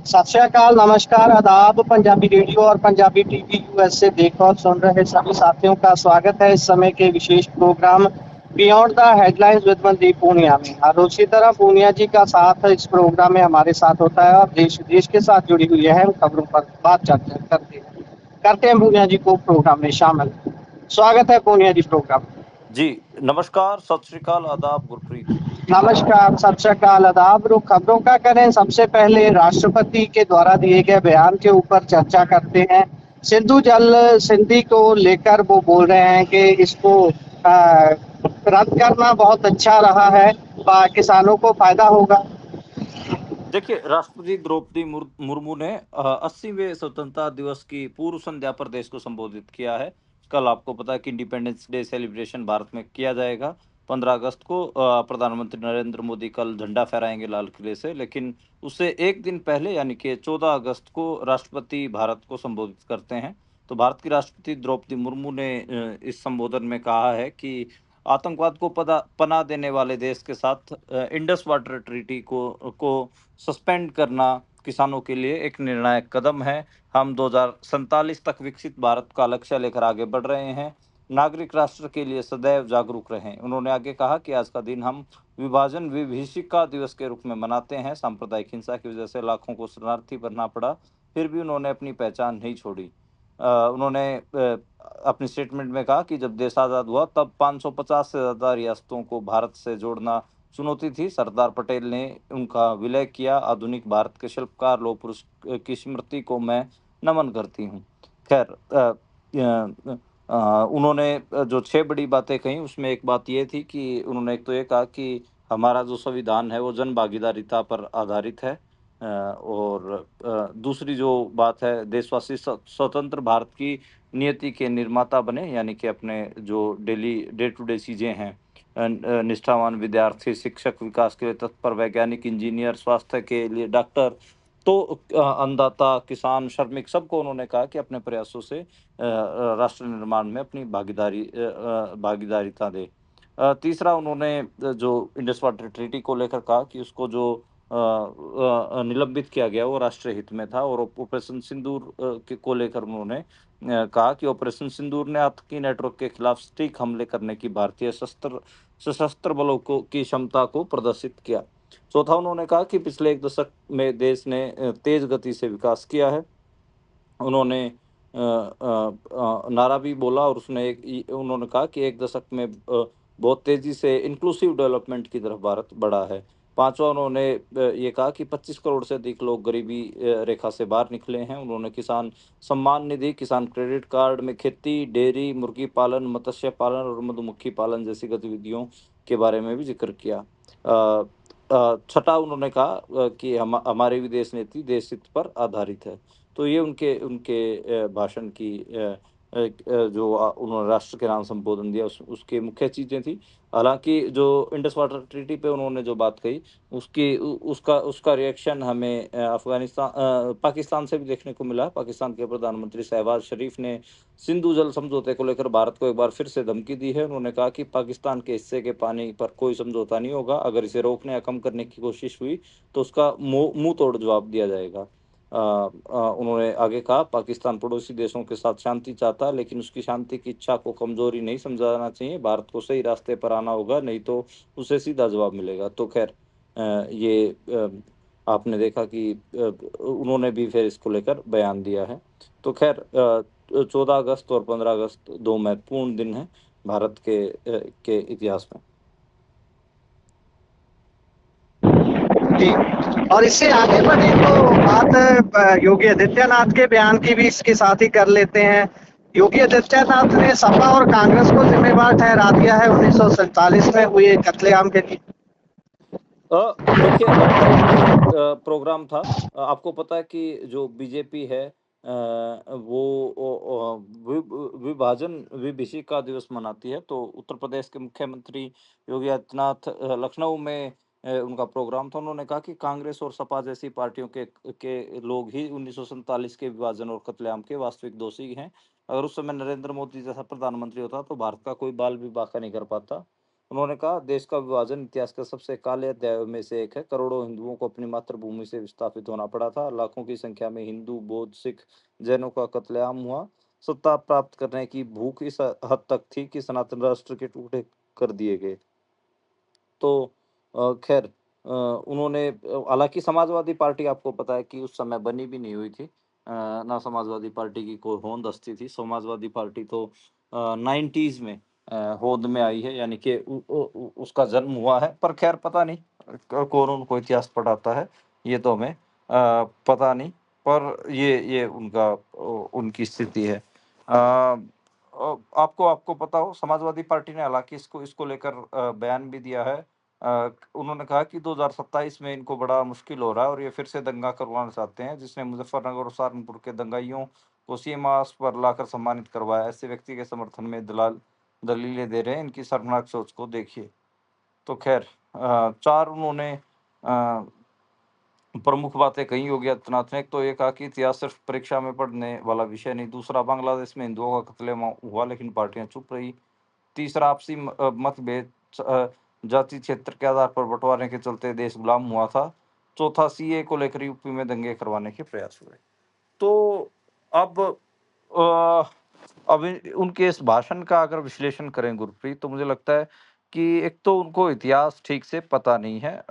सत श्री अकाल, नमस्कार, आदाब। पंजाबी रेडियो और पंजाबी टीवी यूएस से देख और सुन रहे सभी साथियों का स्वागत है इस समय के विशेष program beyond the headlines with Mandeep Punia में। हर रोज की तरह पूनिया जी का साथ इस प्रोग्राम में हमारे साथ होता है और देश विदेश के साथ जुड़ी हुई अहम खबरों पर बात चर्चा करते हैं पूनिया जी को प्रोग्राम में शामिल। स्वागत है पूनिया जी प्रोग्राम। जी नमस्कार, सत श्री अकाल, आदाब, गुरप्रीत। नमस्कार, सत श्री अकाल, आदाब। रुख खबरों का करें। सबसे पहले राष्ट्रपति के द्वारा दिए गए बयान के ऊपर चर्चा करते हैं। सिंधु जल संधि को लेकर वो बोल रहे हैं कि इसको रद्द करना बहुत अच्छा रहा है, किसानों को फायदा होगा। देखिए, राष्ट्रपति द्रौपदी मुर्मू ने 80वें स्वतंत्रता दिवस की पूर्व संध्या पर देश को संबोधित किया है। कल आपको पता है कि इंडिपेंडेंस डे सेलिब्रेशन भारत में किया जाएगा 15 अगस्त को। प्रधानमंत्री नरेंद्र मोदी कल झंडा फहराएंगे लाल किले से, लेकिन उससे एक दिन पहले यानी कि 14 अगस्त को राष्ट्रपति भारत को संबोधित करते हैं। तो भारत की राष्ट्रपति द्रौपदी मुर्मू ने इस संबोधन में कहा है कि आतंकवाद को पनाह देने वाले देश के साथ इंडस वाटर ट्रीटी को सस्पेंड करना किसानों के लिए एक निर्णायक कदम है। हम 2047 तक विकसित भारत का लक्ष्य लेकर आगे बढ़ रहे हैं। नागरिक राष्ट्र के लिए सदैव जागरूक रहें। उन्होंने आगे कहा कि आज का दिन हम विभाजन विभीषिका दिवस के रूप में मनाते हैं। सांप्रदायिक हिंसा की वजह से लाखों को शरणार्थी बनना पड़ा, फिर भी उन्होंने अपनी पहचान नहीं छोड़ी। उन्होंने अपनी स्टेटमेंट में कहा कि जब देश आज़ाद हुआ तब 550 से ज़्यादा रियासतों को भारत से जोड़ना चुनौती थी। सरदार पटेल ने उनका विलय किया। आधुनिक भारत के शिल्पकार लौह पुरुष की स्मृति को मैं नमन करती हूँ। खैर, उन्होंने जो 6 बड़ी बातें कही उसमें एक बात ये थी कि उन्होंने एक तो ये कहा कि हमारा जो संविधान है वो जन भागीदारिता पर आधारित है। और दूसरी जो बात है, देशवासी स्वतंत्र भारत की नियति के निर्माता बने, यानी कि अपने जो डे टू डे चीज़ें हैं, निष्ठावान विद्यार्थी, शिक्षक, विकास के लिए तत्पर वैज्ञानिक, इंजीनियर, स्वास्थ्य के लिए डॉक्टर, तो अन्नदाता, किसान, श्रमिक, सबको उन्होंने कहा कि अपने प्रयासों से राष्ट्र निर्माण में अपनी भागीदारिता दे। तीसरा, उन्होंने जो इंडस वाटर ट्रीटी को लेकर कहा कि उसको जो निलंबित किया गया वो राष्ट्रीय हित में था। और ऑपरेशन सिंदूर को लेकर उन्होंने कहा कि ऑपरेशन सिंदूर ने आतंकी नेटवर्क के खिलाफ सटीक हमले करने की भारतीय सशस्त्र बलों की क्षमता को प्रदर्शित किया। चौथा, उन्होंने कहा कि पिछले एक दशक में देश ने तेज गति से विकास किया है। उन्होंने नारा भी बोला और उन्होंने कहा कि एक दशक में बहुत तेजी से इंक्लूसिव डेवलपमेंट की तरफ भारत बढ़ा है। पांचवा, उन्होंने ये कहा कि 25 करोड़ से अधिक लोग गरीबी रेखा से बाहर निकले हैं। उन्होंने किसान सम्मान निधि, किसान क्रेडिट कार्ड में खेती, डेयरी, मुर्गी पालन, मत्स्य पालन और मधुमक्खी पालन जैसी गतिविधियों के बारे में भी जिक्र किया। छठा, उन्होंने कहा कि हमारी विदेश नीति देश हित पर आधारित है। तो ये उनके उनके भाषण की जो उन्होंने राष्ट्र के नाम संबोधन दिया उसकी मुख्य चीज़ें थी। हालांकि जो इंडस वाटर ट्रीटी पे उन्होंने जो बात कही उसका रिएक्शन हमें पाकिस्तान से भी देखने को मिला। पाकिस्तान के प्रधानमंत्री शहबाज शरीफ ने सिंधु जल समझौते को लेकर भारत को एक बार फिर से धमकी दी है। उन्होंने कहा कि पाकिस्तान के हिस्से के पानी पर कोई समझौता नहीं होगा। अगर इसे रोकने या कम करने की कोशिश हुई तो उसका मुंह तोड़ जवाब दिया जाएगा। उन्होंने आगे कहा, पाकिस्तान पड़ोसी देशों के साथ शांति चाहता है, लेकिन उसकी शांति की इच्छा को कमजोरी नहीं समझाना चाहिए। भारत को सही रास्ते पर आना होगा, नहीं तो उसे सीधा जवाब मिलेगा। तो खैर, ये आपने देखा कि उन्होंने भी फिर इसको लेकर बयान दिया है। तो खैर, 14 अगस्त और 15 अगस्त 2 महत्वपूर्ण दिन हैं भारत के इतिहास में। जी, और इससे आगे बढ़े तो बात योगी आदित्यनाथ के बयान की भी इसके साथ ही कर लेते हैं। योगी आदित्यनाथ ने सपा और कांग्रेस को जिम्मेवार ठहरा दिया है 1947 में हुए कत्लेआम के लिए। देखिए, लखनऊ में प्रोग्राम था। आपको पता है कि जो बीजेपी है वो विभाजन विभीषिका दिवस मनाती है। तो उत्तर प्रदेश के मुख्यमंत्री योगी आदित्यनाथ लखनऊ में उनका प्रोग्राम था। उन्होंने कहा कि कांग्रेस और सपा जैसी पार्टियों के लोग ही 1947 के विभाजन और कत्लेआम के वास्तविक दोषी हैं। अगर उस समय नरेंद्र मोदी जैसा प्रधानमंत्री होता तो भारत का कोई बाल भी बांका नहीं कर पाता। उन्होंने कहा, देश का विभाजन इतिहास के सबसे काले अध्यायों में से एक है। करोड़ों हिंदुओं को अपनी मातृभूमि से विस्थापित होना पड़ा था। लाखों की संख्या में हिंदू, बौद्ध, सिख, जैनों का कत्लेआम हुआ। सत्ता प्राप्त करने की भूख इस हद तक थी कि सनातन राष्ट्र के टुकड़े कर दिए गए। तो खैर, उन्होंने हालाँकि समाजवादी पार्टी आपको पता है कि उस समय बनी भी नहीं हुई थी। ना समाजवादी पार्टी की कोई होंद-हस्ती थी। समाजवादी पार्टी तो 90s में होंद में आई है, यानी कि उसका जन्म हुआ है। पर खैर पता नहीं कौन उनको इतिहास पढ़ाता है, ये तो हमें पता नहीं। पर ये उनका उनकी स्थिति है। आपको आपको पता हो, समाजवादी पार्टी ने हालाँकि इसको इसको लेकर बयान भी दिया है। उन्होंने कहा कि 2027 में इनको बड़ा मुश्किल हो रहा है और ये फिर से दंगा करवाना चाहते हैं, जिसने मुज़फ्फरनगर और सहारनपुर के दंगाइयों को सीएमआस पर लाकर सम्मानित करवाया। ऐसे व्यक्ति के समर्थन में दलीलें दे रहे हैं, इनकी शर्मनाक सोच को देखिए। तो खैर, 4 उन्होंने प्रमुख बातें कही योगी आदित्यनाथ ने। एक तो ये कहा कि इतिहास सिर्फ परीक्षा में पढ़ने वाला विषय नहीं। दूसरा, बांग्लादेश में हिंदुओं का कत्लेआम हुआ लेकिन पार्टियां चुप रही। तीसरा, आपसी मतभेद जाति क्षेत्र के आधार पर बंटवारे के चलते देश गुलाम हुआ था। चौथा, सीए को लेकर यूपी में दंगे करवाने के प्रयास हुए। तो अब उनके इस भाषण का अगर विश्लेषण करें गुरप्रीत, तो मुझे लगता है कि एक तो उनको इतिहास ठीक से पता नहीं है।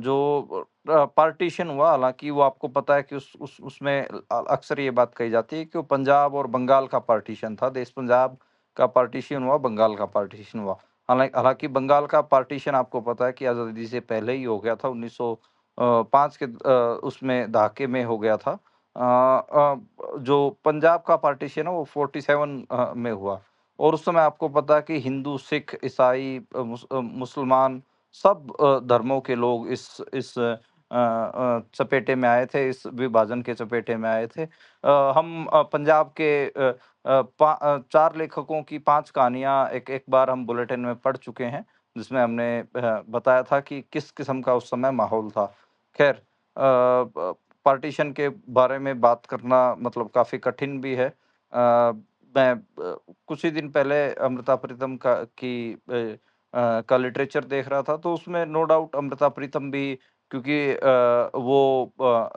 जो पार्टीशन हुआ, हालांकि वो आपको पता है कि उसमें अक्सर ये बात कही जाती है कि वो पंजाब और बंगाल का पार्टीशन था। देश पंजाब का पार्टीशन हुआ, बंगाल का पार्टीशन हुआ। हालांकि बंगाल का पार्टीशन आपको पता है कि आज़ादी से पहले ही हो गया था। 1905 के उसमें दहाके में हो गया था। जो पंजाब का पार्टीशन है वो 47 में हुआ। और उस समय आपको पता है कि हिंदू, सिख, ईसाई, मुसलमान, सब धर्मों के लोग इस चपेटे में आए थे, इस विभाजन के चपेटे में आए थे। हम पंजाब के 4 लेखकों की 5 कहानियाँ एक एक बार हम बुलेटिन में पढ़ चुके हैं, जिसमें हमने बताया था कि किस किस्म का उस समय माहौल था। खैर, पार्टीशन के बारे में बात करना मतलब काफ़ी कठिन भी है। मैं कुछ ही दिन पहले अमृता प्रीतम का लिटरेचर देख रहा था, तो उसमें नो डाउट अमृता प्रीतम भी, क्योंकि वो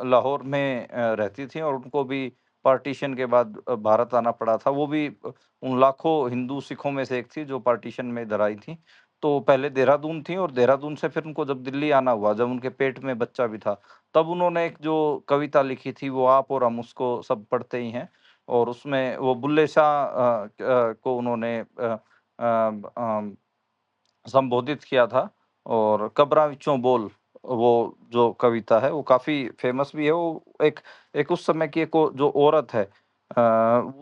लाहौर में रहती थीं और उनको भी पार्टीशन के बाद भारत आना पड़ा था। वो भी उन लाखों हिंदू सिखों में से एक थी जो पार्टीशन में इधर आई थीं। तो पहले देहरादून थीं और देहरादून से फिर उनको जब दिल्ली आना हुआ, जब उनके पेट में बच्चा भी था, तब उन्होंने एक जो कविता लिखी थी, वो आप और हम उसको सब पढ़ते ही हैं। और उसमें वो बुल्ले शाह को उन्होंने संबोधित किया था। और कब्रां विचों बोल, वो जो कविता है वो काफ़ी फ़ेमस भी है। वो एक एक उस समय की एक वो जो औरत है,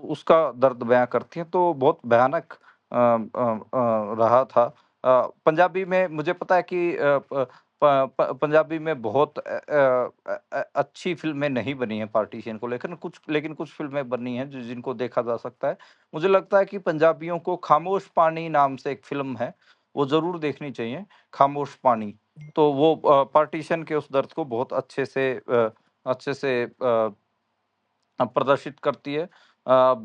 उसका दर्द बयाँ करती है, तो बहुत भयानक रहा था। पंजाबी में मुझे पता है कि पंजाबी में बहुत अच्छी फ़िल्में नहीं बनी हैं पार्टीशन को लेकर, लेकिन कुछ फ़िल्में बनी हैं जिनको देखा जा सकता है। मुझे लगता है कि पंजाबियों को खामोश पानी नाम से एक फ़िल्म है, वो ज़रूर देखनी चाहिए, खामोश पानी। तो वो पार्टीशन के उस दर्द को बहुत अच्छे से प्रदर्शित करती है।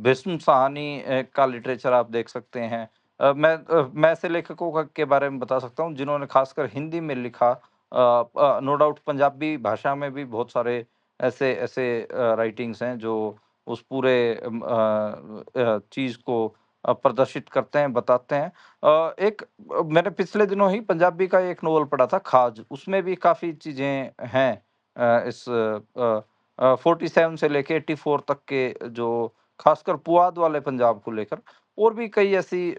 भीष्म साहनी का लिटरेचर आप देख सकते हैं। मैं ऐसे लेखकों के बारे में बता सकता हूँ जिन्होंने खासकर हिंदी में लिखा। नो डाउट पंजाबी भाषा में भी बहुत सारे ऐसे ऐसे राइटिंग्स हैं जो उस पूरे चीज़ को प्रदर्शित करते हैं, बताते हैं। एक मैंने पिछले दिनों ही पंजाबी का एक नॉवल पढ़ा था, खाज, उसमें भी काफ़ी चीज़ें हैं। 47 से लेके 84 तक के, जो खासकर पुआध वाले पंजाब को लेकर, और भी कई ऐसी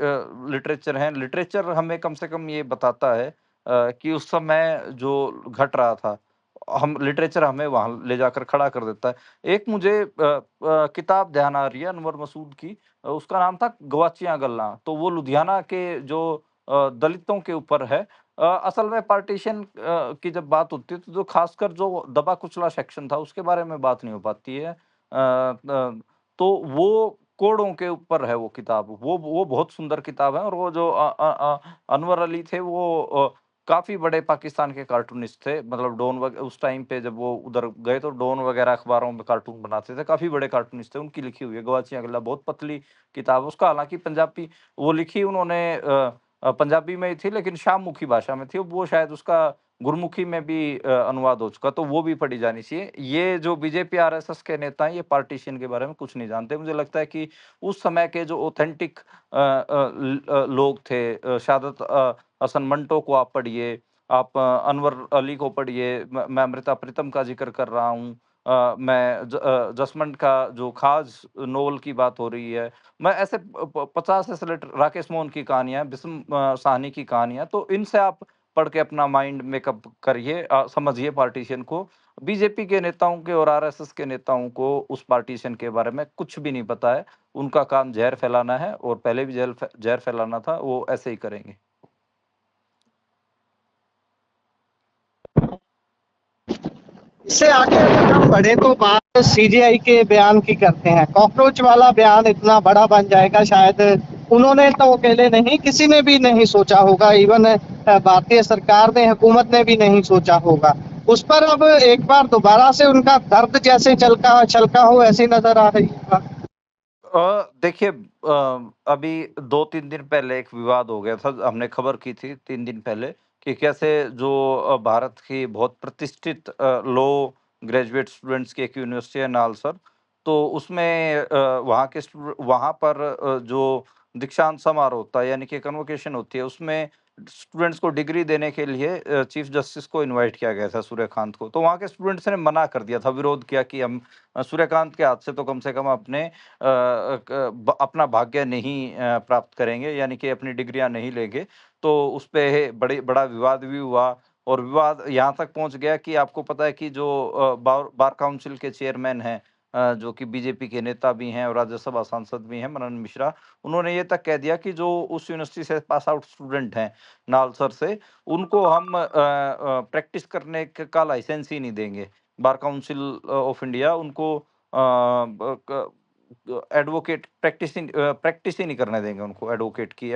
लिटरेचर हैं। लिटरेचर हमें कम से कम ये बताता है कि उस समय जो घट रहा था, हम लिटरेचर हमें वहाँ ले जाकर खड़ा कर देता है। एक मुझे किताब ध्यान आ रही है अनवर मसूद की, उसका नाम था गवाचियाँ गल्लां। तो वो लुधियाना के जो दलितों के ऊपर है। असल में पार्टीशन की जब बात होती है, तो जो खासकर जो दबा कुचला सेक्शन था उसके बारे में बात नहीं हो पाती है। तो वो कोड़ों के ऊपर है वो किताब। वो बहुत सुंदर किताब है। और वो जो अनवर अली थे, वो काफ़ी बड़े पाकिस्तान के कार्टूनिस्ट थे। मतलब डॉन उस टाइम पे जब वो उधर गए, तो डॉन वगैरह अखबारों में कार्टून बनाते थे। काफ़ी बड़े कार्टूनिस्ट थे। उनकी लिखी हुई है गवाचियाँ गल्ला, बहुत पतली किताब है। उसका हालाँकि पंजाबी वो लिखी उन्होंने पंजाबी में ही थी लेकिन शाममुखी भाषा में थी, वो शायद उसका गुरमुखी में भी अनुवाद हो चुका, तो वो भी पढ़ी जानी चाहिए। ये जो बीजेपी आरएसएस के नेता हैं, ये पार्टीशन के बारे में कुछ नहीं जानते। मुझे लगता है कि उस समय के जो ऑथेंटिक लोग थे, शाहादत हसन मंटो को आप पढ़िए, आप अनवर अली को पढ़िए, मैं अमृता प्रीतम का ज़िक्र कर रहा हूँ। जसमंड का जो खास नोवेल की बात हो रही है, मैं ऐसे 50 ऐसे लेटर, राकेश मोहन की कहानियाँ, बिस्म साहनी की कहानियाँ, तो इनसे आप पढ़ के अपना माइंड मेकअप करिए, समझिए पार्टीशन को। बीजेपी के नेताओं के और आरएसएस के नेताओं को उस पार्टीशन के बारे में कुछ भी नहीं पता है। उनका काम ज़हर फैलाना है और पहले भी ज़हर फैलाना था, वो ऐसे ही करेंगे। इससे आगे अगर हम बढ़े तो बात सीजीआई के बयान की करते हैं। कॉकरोच वाला बयान इतना बड़ा बन जाएगा, शायद उन्होंने तो अकेले नहीं, किसी ने भी नहीं सोचा होगा। इवन भारतीय सरकार ने, हुकूमत ने भी नहीं सोचा होगा। उस पर अब एक बार दोबारा से उनका दर्द जैसे चलका छलका हो, ऐसी नजर आ रही है बात। देखिए, अभी 2-3 दिन पहले एक विवाद हो गया था, हमने खबर की थी 3 दिन पहले, कि कैसे जो भारत की बहुत प्रतिष्ठित लॉ ग्रेजुएट स्टूडेंट्स की एक यूनिवर्सिटी है नालसर, तो उसमें वहाँ पर जो दीक्षांत समारोह होता है, यानी कि कन्वोकेशन होती है, उसमें स्टूडेंट्स को डिग्री देने के लिए चीफ जस्टिस को इनवाइट किया गया था, सूर्यकांत को। तो वहाँ के स्टूडेंट्स ने मना कर दिया था, विरोध किया कि हम सूर्यकांत के हाथ से तो कम से कम अपना भाग्य नहीं प्राप्त करेंगे, यानी कि अपनी डिग्रियां नहीं लेंगे। तो उस पे बड़ा विवाद भी हुआ, और विवाद यहाँ तक पहुंच गया कि आपको पता है कि जो बार बार काउंसिल के चेयरमैन हैं, जो कि बीजेपी के नेता भी हैं और राज्यसभा सांसद भी हैं, मनन मिश्रा, उन्होंने ये तक कह दिया कि जो उस यूनिवर्सिटी से पास आउट स्टूडेंट हैं नालसर से, उनको हम प्रैक्टिस करने का लाइसेंस ही नहीं देंगे। बार काउंसिल ऑफ इंडिया उनको एडवोकेट प्रैक्टिस ही नहीं करने देंगे उनको, एडवोकेट की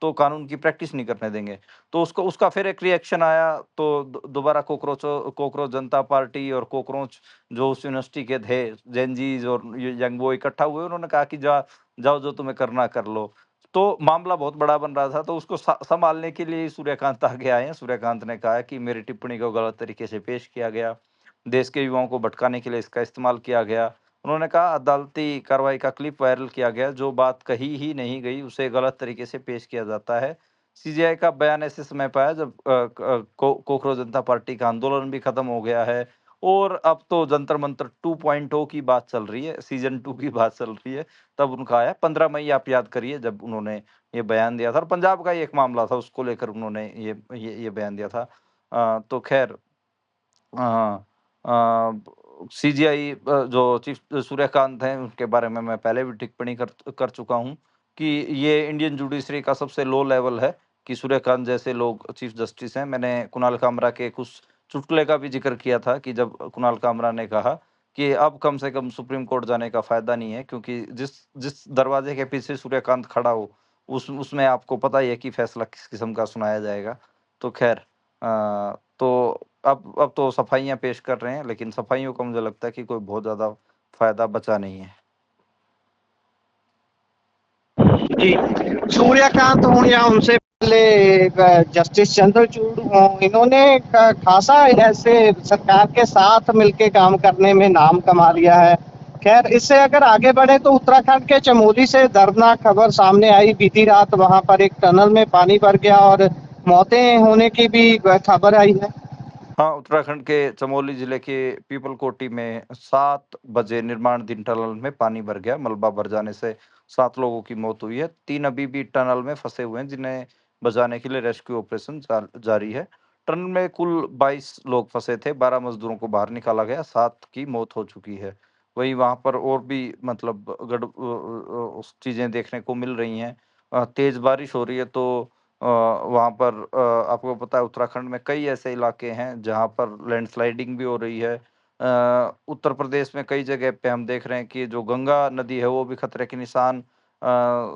तो कानून की प्रैक्टिस नहीं करने देंगे। तो उसको उसका फिर एक रिएक्शन आया, तो दोबारा कोकरोच जनता पार्टी और कोकरोच जो उस यूनिवर्सिटी के थे, जेनजीज और ये यंग वो इकट्ठा हुए, उन्होंने कहा कि जाओ जो तुम्हें करना कर लो। तो मामला बहुत बड़ा बन रहा था, तो उसको संभालने के लिए सूर्यकांत आगे आए हैं। सूर्यकांत ने कहा कि मेरी टिप्पणी को गलत तरीके से पेश किया गया, देश के युवाओं को भटकाने के लिए इसका इस्तेमाल किया गया। उन्होंने कहा अदालती कार्रवाई का क्लिप वायरल किया गया, जो बात कही ही नहीं गई उसे गलत तरीके से पेश किया जाता है। सीजेआई का बयान ऐसे समय पे आया जब कोकरोच जनता पार्टी का आंदोलन भी खत्म हो गया है, और अब तो जंतर मंतर 2.0 की बात चल रही है, सीजन 2 की बात चल रही है। तब उनका आया 15 मई, आप याद करिए, जब उन्होंने ये बयान दिया था, और पंजाब का ही एक मामला था, उसको लेकर उन्होंने ये बयान दिया था। तो खैर, हाँ, सीजीआई जो चीफ सूर्यकांत हैं, उनके बारे में मैं पहले भी टिप्पणी कर कर चुका हूँ कि ये इंडियन जुडिशरी का सबसे लो लेवल है, कि सूर्यकांत जैसे लोग चीफ जस्टिस हैं। मैंने कुणाल कामरा के कुछ चुटकुले का भी ज़िक्र किया था, कि जब कुणाल कामरा ने कहा कि अब कम से कम सुप्रीम कोर्ट जाने का फ़ायदा नहीं है, क्योंकि जिस जिस दरवाजे के पीछे सूर्यकांत खड़ा हो, उसमें आपको पता ही है कि फैसला किस किस्म का सुनाया जाएगा। तो खैर, तो अब तो सफाइयाँ पेश कर रहे हैं, लेकिन सफाइयों का मुझे लगता है कि कोई बहुत ज़्यादा फ़ायदा बचा नहीं है। जी, सूर्यकांत हों या उनसे पहले जस्टिस चंद्रचूड़ हों, इन्होंने खासा ऐसे सरकार के साथ मिलके काम करने में नाम कमा लिया है। खैर, इससे अगर आगे बढ़े तो उत्तराखंड के चमोली से दर्दनाक खबर सामने आई। बीती रात वहां पर एक टनल में पानी भर गया और मौतें होने की भी खबर आई है। हाँ, उत्तराखंड के चमोली जिले के पीपलकोटी में 7 बजे निर्माणाधीन टनल में पानी भर गया। मलबा भर जाने से 7 लोगों की मौत हुई है। 3 अभी भी टनल में फँसे हुए हैं, जिन्हें बचाने के लिए रेस्क्यू ऑपरेशन जारी है। टनल में कुल 22 लोग फँसे थे, 12 मज़दूरों को बाहर निकाला गया, 7 की मौत हो चुकी है। वहीं वहाँ पर और भी मतलब चीज़ें देखने को मिल रही हैं। तेज़ बारिश हो रही है, तो वहाँ पर आपको पता है उत्तराखंड में कई ऐसे इलाके हैं जहाँ पर लैंडस्लाइडिंग भी हो रही है। उत्तर प्रदेश में कई जगह पे हम देख रहे हैं कि जो गंगा नदी है वो भी खतरे के निशान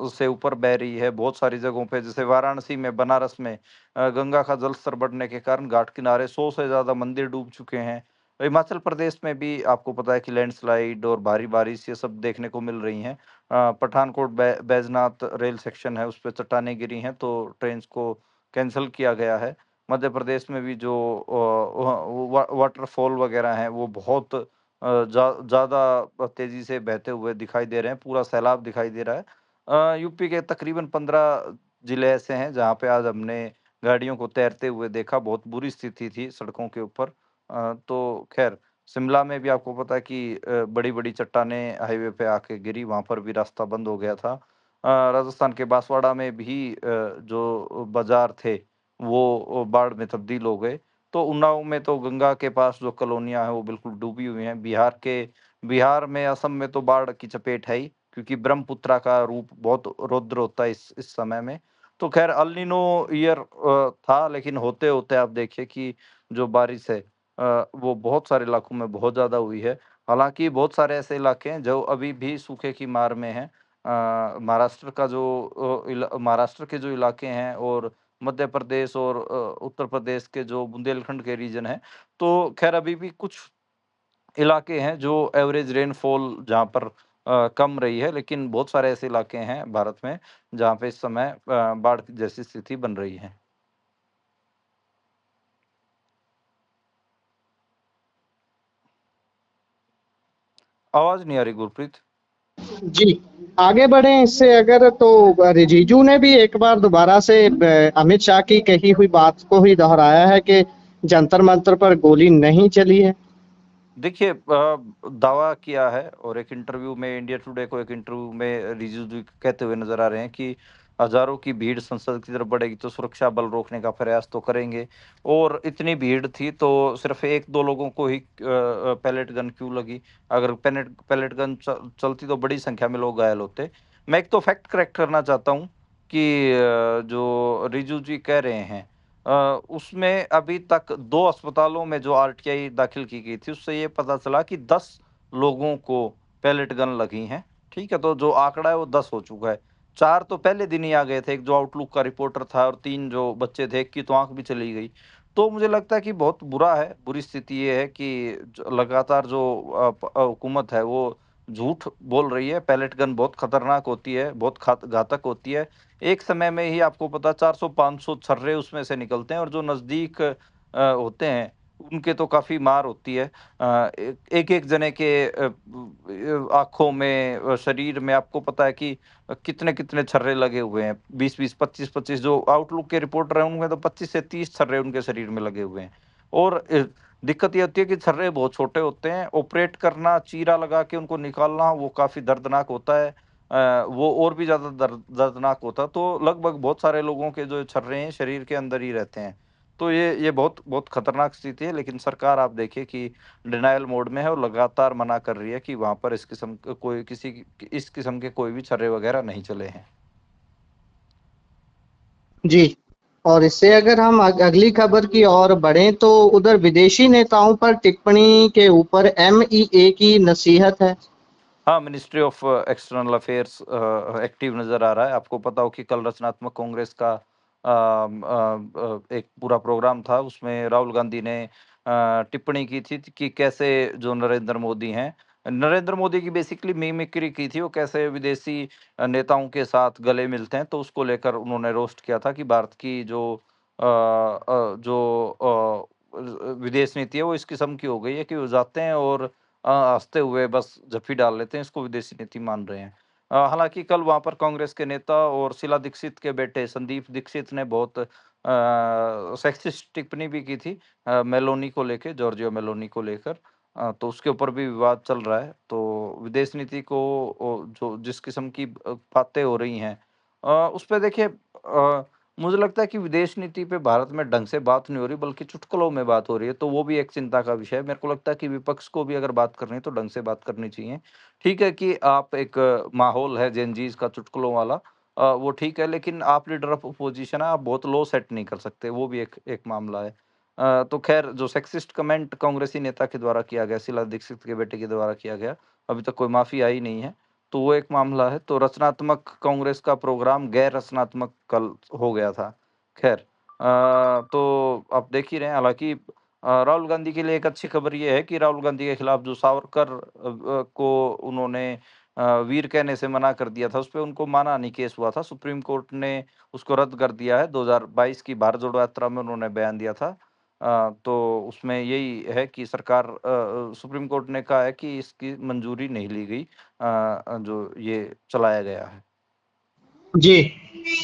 से ऊपर बह रही है। बहुत सारी जगहों पे, जैसे वाराणसी में, बनारस में गंगा का जलस्तर बढ़ने के कारण घाट किनारे 100 से ज़्यादा मंदिर डूब चुके हैं। हिमाचल प्रदेश में भी आपको पता है कि लैंडस्लाइड और भारी बारिश ये सब देखने को मिल रही हैं। पठानकोट बैजनाथ रेल सेक्शन है, उस पे चट्टानें गिरी हैं, तो ट्रेन्स को कैंसल किया गया है। मध्य प्रदेश में भी जो वाटरफॉल वगैरह हैं, वो बहुत ज़्यादा तेज़ी से बहते हुए दिखाई दे रहे हैं, पूरा सैलाब दिखाई दे रहा है। यूपी के तकरीबन 15 ज़िले ऐसे हैं, जहाँ पे आज हमने गाड़ियों को तैरते हुए देखा, बहुत बुरी स्थिति थी सड़कों के ऊपर। तो ख़ैर शिमला में भी आपको पता है कि बड़ी-बड़ी चट्टानें हाईवे पे आके गिरी, वहाँ पर भी रास्ता बंद हो गया था। राजस्थान के बांसवाड़ा में भी जो बाज़ार थे, वो बाढ़ में तब्दील हो गए। तो उन्नाव में तो गंगा के पास जो कॉलोनियाँ हैं, वो बिल्कुल डूबी हुई हैं। बिहार में, असम में तो बाढ़ की चपेट है ही, क्योंकि ब्रह्मपुत्रा का रूप बहुत रौद्र होता है इस समय में। तो ख़ैर अल नीनो ईयर था, लेकिन होते-होते आप देखिए कि जो बारिश है वो बहुत सारे इलाकों में बहुत ज़्यादा हुई है। हालाँकि बहुत सारे ऐसे इलाके हैं जो अभी भी सूखे की मार में हैं। महाराष्ट्र के जो इलाके हैं और मध्य प्रदेश और उत्तर प्रदेश के जो बुंदेलखंड के रीजन हैं, तो ख़ैर अभी भी कुछ इलाके हैं जो एवरेज रेनफॉल जहाँ पर कम रही है, लेकिन बहुत सारे ऐसे इलाके हैं भारत में जहाँ पे इस समय बाढ़ जैसी स्थिति बन रही है। आवाज़ नहीं आ रही गुरप्रीत। जी, आगे बढ़ें इससे अगर तो रिजिजू ने भी एक बार दोबारा से अमित शाह की कही हुई बात को ही दोहराया है कि जंतर मंतर पर गोली नहीं चली है। देखिए दावा किया है और एक इंटरव्यू में इंडिया टुडे को एक इंटरव्यू में रिजिजू कहते हुए नज़र आ रहे हैं कि हज़ारों की भीड़ संसद की तरफ बढ़ेगी तो सुरक्षा बल रोकने का प्रयास तो करेंगे। और इतनी भीड़ थी तो सिर्फ 1-2 लोगों को ही पैलेट गन क्यों लगी? अगर पैलेट गन चलती तो बड़ी संख्या में लोग घायल होते। मैं एक तो फैक्ट करेक्ट करना चाहता हूँ कि जो रिजिजू जी कह रहे हैं उसमें अभी तक 2 अस्पतालों में जो आरटीआई दाखिल की गई थी, उससे ये पता चला कि 10 लोगों को पैलेट गन लगी हैं, ठीक है? तो जो आँकड़ा है वो 10 हो चुका है। 4 तो पहले दिन ही आ गए थे, एक जो आउटलुक का रिपोर्टर था और 3 जो बच्चे थे, एक की तो आँख भी चली गई। तो मुझे लगता है कि बहुत बुरा है, बुरी स्थिति ये है कि ज लगातार जो हुकूमत है वो झूठ बोल रही है, पैलेट गन बहुत खतरनाक होती है, बहुत घातक होती है। एक समय में ही आपको पता 400-500 छर्रे उसमें से निकलते हैं और जो नज़दीक होते हैं, उनके तो काफ़ी मार होती है। एक-एक जने के आँखों में शरीर में आपको पता है कि कितने-कितने छर्रे लगे हुए हैं। 20-20, 25-25 जो आउटलुक के रिपोर्टर हैं, उनमें तो 25 से 30 छर्रे उनके शरीर में लगे हुए हैं। और दिक्कत ये होती है कि छर्रे बहुत छोटे होते हैं, ऑपरेट करना, चीरा लगा के उनको निकालना, वो काफ़ी दर्दनाक होता है। वो और भी ज़्यादा दर्दनाक होता, तो लगभग बहुत सारे लोगों के जो छर्रे हैं शरीर के अंदर ही रहते हैं। तो ये बहुत बहुत खतरनाक स्थिति है, लेकिन सरकार आप देखिए कि डिनायल मोड में है और लगातार मना कर रही है कि वहाँ पर इस किस्म क कोई किसी की इस किस्म के कोई भी छर्रे वगैरह नहीं चले हैं। जी, और इससे अगर हम अगली खबर की ओर बढ़ें तो उधर विदेशी नेताओं पर टिप्पणी के ऊपर एमईए की नसीहत है। हाँ, ministry of external affairs active नज़र आ रहा है। आपको पता हो कि कल रचनात्मक कांग्रेस का एक पूरा प्रोग्राम था, उसमें राहुल गांधी ने टिप्पणी की थी कि कैसे जो नरेंद्र मोदी की बेसिकली मिमिक्री की थी, वो कैसे विदेशी नेताओं के साथ गले मिलते हैं, तो उसको लेकर उन्होंने रोस्ट किया था कि भारत की विदेश नीति है, वो इस किस्म की हो गई है कि वो जाते हैं और हँसते हुए बस जप्फी डाल लेते हैं, इसको विदेशी नीति मान रहे हैं। हालाँकि कल वहाँ पर कांग्रेस के नेता और शीला दीक्षित के बेटे संदीप दीक्षित ने बहुत सेक्सिस्ट टिप्पणी भी की थी मेलोनी को लेके, जॉर्जिया मेलोनी को लेकर। तो उसके ऊपर भी विवाद चल रहा है। तो विदेश नीति को जो जिस किस्म की बातें हो रही हैं उसपे देखिए मुझे लगता है कि विदेश नीति पे भारत में ढंग से बात नहीं हो रही, बल्कि चुटकुलों में बात हो रही है, तो वो भी एक चिंता का विषय है। मेरे को लगता है कि विपक्ष को भी अगर बात करनी है तो ढंग से बात करनी चाहिए। ठीक है कि आप एक माहौल है जेनज़ीज़ का चुटकुलों वाला वो ठीक है, लेकिन आप लीडर ऑफ अपोज़िशन हैं, आप बहुत लो सेट नहीं कर सकते, वो भी एक एक मामला है। तो ख़ैर जो सेक्सिस्ट कमेंट कांग्रेसी नेता के द्वारा किया गया, शीला दीक्षित के बेटे के द्वारा किया गया, अभी तक कोई माफ़ी आई नहीं है, तो वो एक मामला है। तो रचनात्मक कांग्रेस का प्रोग्राम गैर रचनात्मक कल हो गया था। ख़ैर तो आप देख ही रहे हैं हालाँकि राहुल गांधी के लिए एक अच्छी खबर ये है कि राहुल गांधी के खिलाफ जो सावरकर को उन्होंने वीर कहने से मना कर दिया था, उस पे उनको मानहानि केस हुआ था। सुप्रीम कोर्ट ने उसको रद्द कर दिया है। 2022 की भारत जोड़ो यात्रा में उन्होंने बयान दिया था। तो उसमें यही है कि सरकार सुप्रीम कोर्ट ने कहा है कि इसकी मंजूरी नहीं ली गई, जो ये चलाया गया है। जी,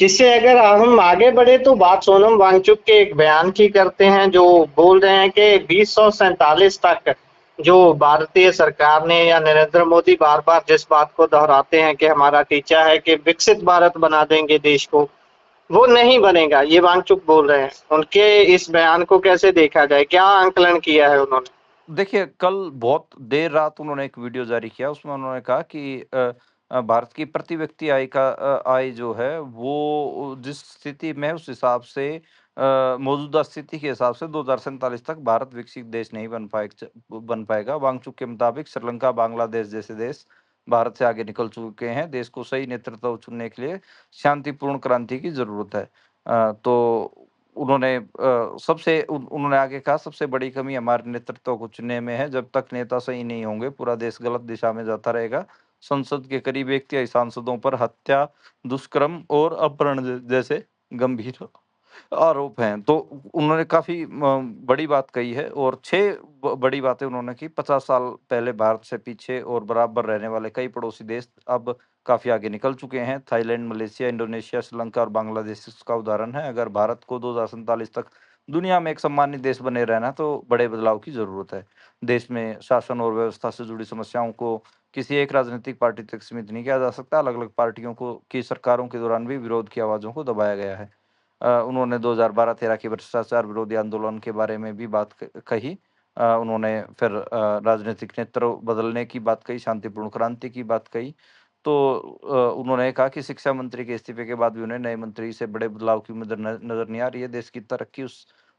इससे अगर हम आगे बढ़े तो बात सोनम वांगचुक के एक बयान की करते हैं, जो बोल रहे हैं कि 2047 तक जो भारतीय सरकार ने या नरेंद्र मोदी बार-बार जिस बात को दोहराते हैं कि हमारा टीचा है कि विकसित भारत बना देंगे देश को, वो नहीं बनेगा, ये वांगचुक बोल रहे हैं। उनके इस बयान को कैसे देखा जाए? क्या आंकलन किया है उन्होंने? देखिए, कल बहुत देर रात उन्होंने एक वीडियो जारी किया, उसमें उन्होंने कहा कि भारत की प्रति व्यक्ति आय जो है, वो जिस स्थिति में है, उस हिसाब से मौजूदा स्थिति के हिसाब से 2047 तक भारत विकसित देश नहीं बन पाएगा। वांगचुक के मुताबिक श्रीलंका, बांग्लादेश जैसे देश भारत से आगे निकल चुके हैं। देश को सही नेतृत्व चुनने के लिए शांतिपूर्ण क्रांति की ज़रूरत है। तो उन्होंने उन्होंने आगे कहा, सबसे बड़ी कमी हमारे नेतृत्व को चुनने में है। जब तक नेता सही नहीं होंगे, पूरा देश गलत दिशा में जाता रहेगा। संसद के करीब 1 तिहाई सांसदों पर हत्या, दुष्कर्म और अपहरण जैसे गंभीर आरोप हैं। तो उन्होंने काफ़ी बड़ी बात कही है और 6 बड़ी बातें उन्होंने की। 50 साल पहले भारत से पीछे और बराबर रहने वाले कई पड़ोसी देश अब काफ़ी आगे निकल चुके हैं। थाईलैंड, मलेशिया, इंडोनेशिया, श्रीलंका और बांग्लादेश इसका उदाहरण है। अगर भारत को 2047 तक दुनिया में एक सम्मानित देश बने रहना है, तो बड़े बदलाव की ज़रूरत है। देश में शासन और व्यवस्था से जुड़ी समस्याओं को किसी एक राजनीतिक पार्टी तक सीमित नहीं किया जा सकता। अलग-अलग पार्टियों को की सरकारों के दौरान भी विरोध की आवाज़ों को दबाया गया है। उन्होंने 2012-13 के भ्रष्टाचार विरोधी आंदोलन के बारे में भी बात कही। उन्होंने फिर राजनीतिक नेतृत्व बदलने की बात कही, शांतिपूर्ण क्रांति की बात कही। तो उन्होंने कहा कि शिक्षा मंत्री के इस्तीफे के बाद भी उन्हें नए मंत्री से बड़े बदलाव की उम्मीद नज़र नहीं आ रही है। देश की तरक्की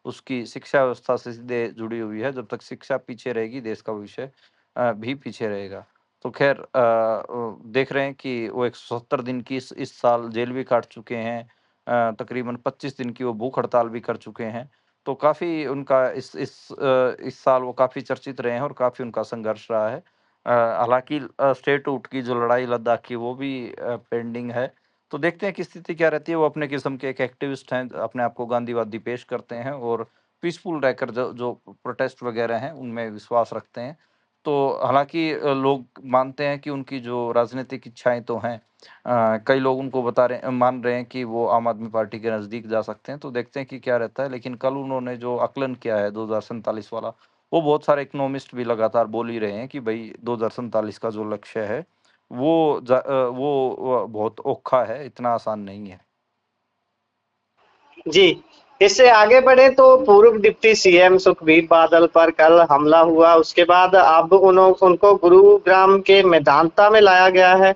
उसकी शिक्षा व्यवस्था से सीधे जुड़ी हुई है। जब तक शिक्षा पीछे रहेगी, देश का भविष्य भी पीछे रहेगा। तो ख़ैर देख रहे हैं कि वो 170 दिन की इस साल जेल भी काट चुके हैं। तकरीबन 25 दिन की वो भूख हड़ताल भी कर चुके हैं। तो काफ़ी उनका इस साल वो काफ़ी चर्चित रहे हैं और काफ़ी उनका संघर्ष रहा है। हालाँकि स्टेटहुड की जो लड़ाई लद्दाख की, वो भी पेंडिंग है। तो देखते हैं कि स्थिति क्या रहती है। वो अपने किस्म के एक एक्टिविस्ट हैं, अपने आप को गांधीवादी पेश करते हैं और पीसफुल रहकर जो जो प्रोटेस्ट वगैरह हैं, उनमें विश्वास रखते हैं। तो हालाँकि लोग मानते हैं कि उनकी जो राजनीतिक इच्छाएँ तो हैं। कई लोग उनको मान रहे हैं कि वो आम आदमी पार्टी के नज़दीक जा सकते हैं। तो देखते हैं कि क्या रहता है। लेकिन कल उन्होंने जो आकलन किया है 2047 वाला, वो बहुत सारे इकोनॉमिस्ट भी लगातार बोल ही रहे हैं कि भई 2047 का जो लक्ष्य है, वो बहुत औखा है, इतना आसान नहीं है। जी, इससे आगे बढ़े तो पूर्व डिप्टी सीएम सुखबीर बादल पर कल हमला हुआ, उसके बाद अब उनको गुरुग्राम के मेदांता में लाया गया है।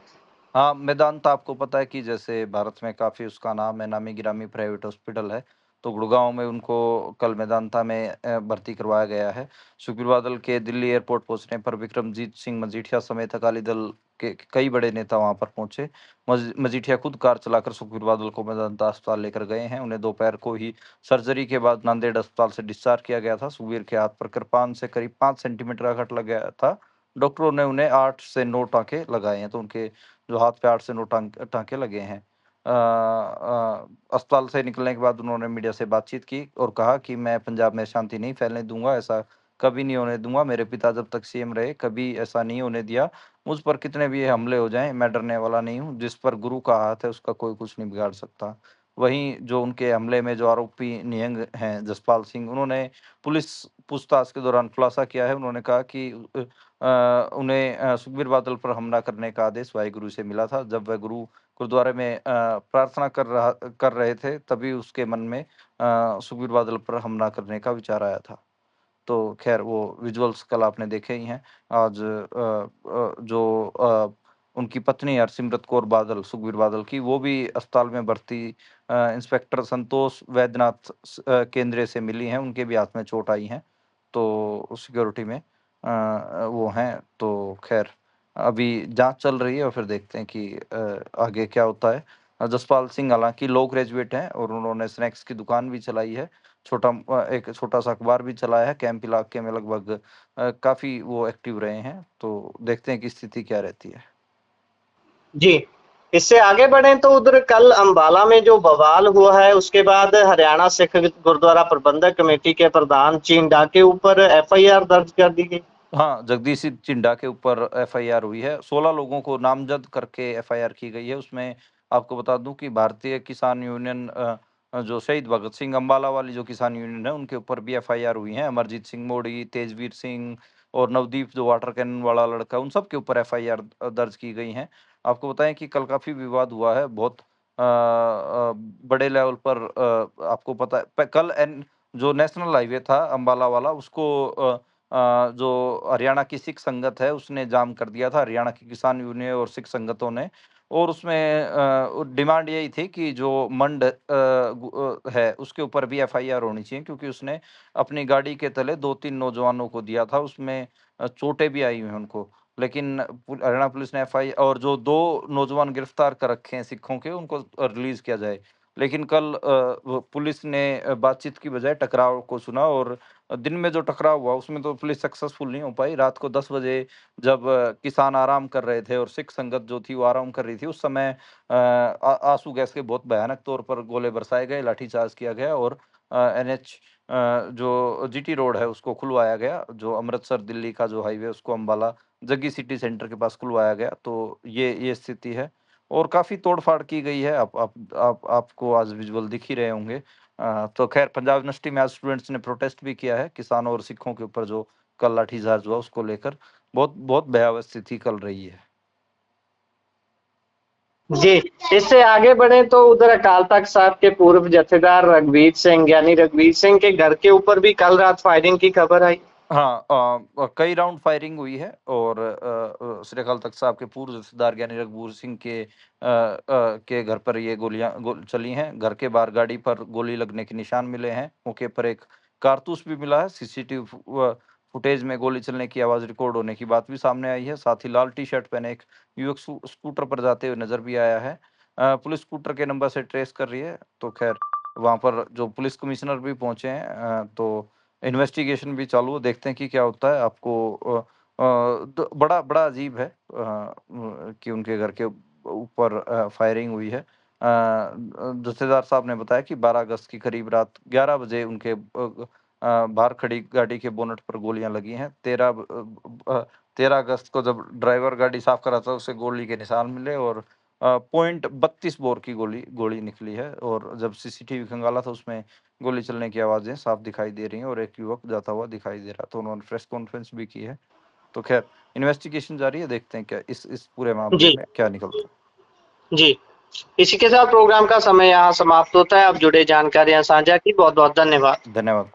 हाँ, मेदांता आपको पता है कि जैसे भारत में काफ़ी उसका नाम है, नामी-गिरामी प्राइवेट हॉस्पिटल है। तो गुड़गाँव में उनको कल मेदांता में भर्ती करवाया गया है। सुखबीर बादल के दिल्ली एयरपोर्ट पहुँचने पर विक्रमजीत सिंह मजीठिया समेत अकाली दल के कई बड़े नेता वहाँ पर पहुँचे। मजीठिया खुद कार चलाकर सुखबीर बादल को मेदांता अस्पताल लेकर गए हैं। उन्हें दोपहर को ही सर्जरी के बाद नांदेड़ अस्पताल से डिस्चार्ज किया गया था। सुखबीर के हाथ पर कृपान से करीब 5 सेंटीमीटर का कट लग गया था। डॉक्टरों ने उन्हें 8 से 9 टाँके लगाए हैं। तो उनके जो हाथ पे 8 से 9 टाँके लगे हैं। अस्पताल से निकलने के बाद उन्होंने मीडिया से बातचीत की और कहा कि मैं पंजाब में शांति नहीं फैलने दूँगा, ऐसा कभी नहीं होने दूँगा। मेरे पिता जब तक सीएम रहे, कभी ऐसा नहीं होने दिया। मुझ पर कितने भी हमले हो जाएँ, मैं डरने वाला नहीं हूँ। जिस पर गुरु का हाथ है, उसका कोई कुछ नहीं बिगाड़ सकता। वहीं जो उनके हमले में जो आरोपी निहंग हैं, जसपाल सिंह, उन्होंने पुलिस पूछताछ के दौरान खुलासा किया है। उन्होंने कहा कि उन्हें सुखबीर बादल पर हमला करने का आदेश वाहेगुरु से मिला था। जब वह गुरुद्वारे में प्रार्थना कर रहे थे, तभी उसके मन में सुखबीर बादल पर हमला करने का विचार आया था। तो ख़ैर वो विजुअल्स कल आपने देखे ही हैं। आज उनकी पत्नी हरसिमरत कौर बादल, सुखबीर बादल की, वो भी अस्पताल में भर्ती इंस्पेक्टर संतोष वैद्यनाथ केंद्र से मिली हैं, उनके भी हाथ में चोट आई हैं। तो सिक्योरिटी में वो हैं। तो ख़ैर अभी जाँच चल रही है और फिर देखते हैं कि आगे क्या होता है। जसपाल सिंह हालांकि लॉ ग्रेजुएट हैं और उन्होंने स्नैक्स की दुकान भी चलाई है, एक छोटा सा अखबार भी चलाया है। कैंप इलाके में लगभग काफी वो एक्टिव रहे हैं। तो देखते हैं कि स्थिति क्या रहती है। जी, इससे आगे बढ़ें तो उधर कल अंबाला में जो बवाल हुआ है उसके बाद हरियाणा सिख गुरुद्वारा प्रबंधक कमेटी के प्रधान चिंडा के ऊपर एफआईआर दर्ज कर दी गई। हाँ, जगदीश सिंह चिंडा के ऊपर एफआईआर हुई है। 16 लोगों को नामजद करके एफआईआर की गई है। उसमें आपको बता दूं कि भारतीय किसान यूनियन जो शहीद भगत सिंह अम्बाला वाली जो किसान यूनियन है उनके ऊपर भी एफआईआर हुई है। अमरजीत सिंह मोड़ी, तेजवीर सिंह और नवदीप जो वाटर कैनन वाला लड़का, उन सब के ऊपर एफआईआर दर्ज की गई हैं। आपको बताएं कि कल काफी विवाद हुआ है, बहुत बड़े लेवल पर। आपको पता है कल जो नेशनल हाईवे था अम्बाला वाला, उसको जो हरियाणा की सिख संगत है उसने जाम कर दिया था, हरियाणा की किसान यूनियन और सिख संगतों ने। और उसमें डिमांड यही थी कि जो मंड है उसके ऊपर भी एफआईआर होनी चाहिए, क्योंकि उसने अपनी गाड़ी के तले 2-3 नौजवानों को दिया था। उसमें चोटें भी आई हुई हैं उनको। लेकिन हरियाणा पुलिस ने एफआई और जो 2 नौजवान गिरफ्तार कर रखे हैं सिखों के, उनको रिलीज़ किया जाए। लेकिन कल वो पुलिस ने बातचीत की बजाय टकराव को चुना, और दिन में जो टकराव हुआ उसमें तो पुलिस सक्सेसफुल नहीं हो पाई। रात को 10 बजे जब किसान आराम कर रहे थे और सिख संगत जो थी वो आराम कर रही थी, उस समय आंसू गैस के बहुत भयानक तौर पर गोले बरसाए गए, लाठीचार्ज किया गया और एनएच जो जीटी रोड है उसको खुलवाया गया। जो अमृतसर दिल्ली का जो हाईवे उसको अम्बाला जग्गी सिटी सेंटर के पास खुलवाया गया। तो ये स्थिति है और काफ़ी तोड़-फाड़ की गई है। आपको आज विजुअल दिख ही रहे होंगे। तो ख़ैर पंजाब यूनिवर्सिटी में आज स्टूडेंट्स ने प्रोटेस्ट भी किया है, किसानों और सिखों के ऊपर जो कल लाठीचार्ज हुआ उसको लेकर। बहुत बहुत भयावह स्थिति कल रही है। जी, इससे आगे बढ़े तो उधर अकाल तख्त साहब के पूर्व जथेदार रघुवीर सिंह यानी रघुवीर सिंह के घर के ऊपर भी कल रात फायरिंग की खबर आई। हाँ, कई राउंड फायरिंग हुई है और श्री अकाल तख्त साहब के पूर्व जत्थेदार ज्ञानी रघुवीर सिंह के घर पर ये गोलियां चली हैं। घर के बाहर गाड़ी पर गोली लगने के निशान मिले हैं। मौके पर एक कारतूस भी मिला है। सीसीटीवी फुटेज में गोली चलने की आवाज़ रिकॉर्ड होने की बात भी सामने आई है। साथ ही लाल टी शर्ट पहने एक युवक स्कूटर पर जाते हुए नजर भी आया है। पुलिस स्कूटर के नंबर से ट्रेस कर रही है। तो खैर वहाँ पर जो पुलिस कमिश्नर भी पहुंचे हैं, तो इन्वेस्टिगेशन भी चालू है, देखते हैं कि क्या होता है। आपको बड़ा बड़ा अजीब है कि उनके घर के ऊपर फायरिंग हुई है। जथेदार साहब ने बताया कि 12 अगस्त की करीब रात 11 बजे उनके बाहर खड़ी गाड़ी के बोनट पर गोलियां लगी हैं। 13 अगस्त को जब ड्राइवर गाड़ी साफ कर रहा था उसे गोली के निशान मिले और पॉइंट 32 बोर की गोली निकली है। और जब सीसीटीवी खंगाला था उसमें गोली चलने की आवाज़ें साफ दिखाई दे रही हैं और एक युवक जाता हुआ दिखाई दे रहा। तो उन्होंने प्रेस कॉन्फ्रेंस भी की है। तो खैर इन्वेस्टिगेशन जारी है, देखते हैं क्या इस पूरे मामले जी में क्या निकलता है। जी, इसी के साथ प्रोग्राम का समय यहाँ समाप्त होता है। अब जुड़े जानकारियां साझा की, बहुत बहुत धन्यवाद। धन्यवाद।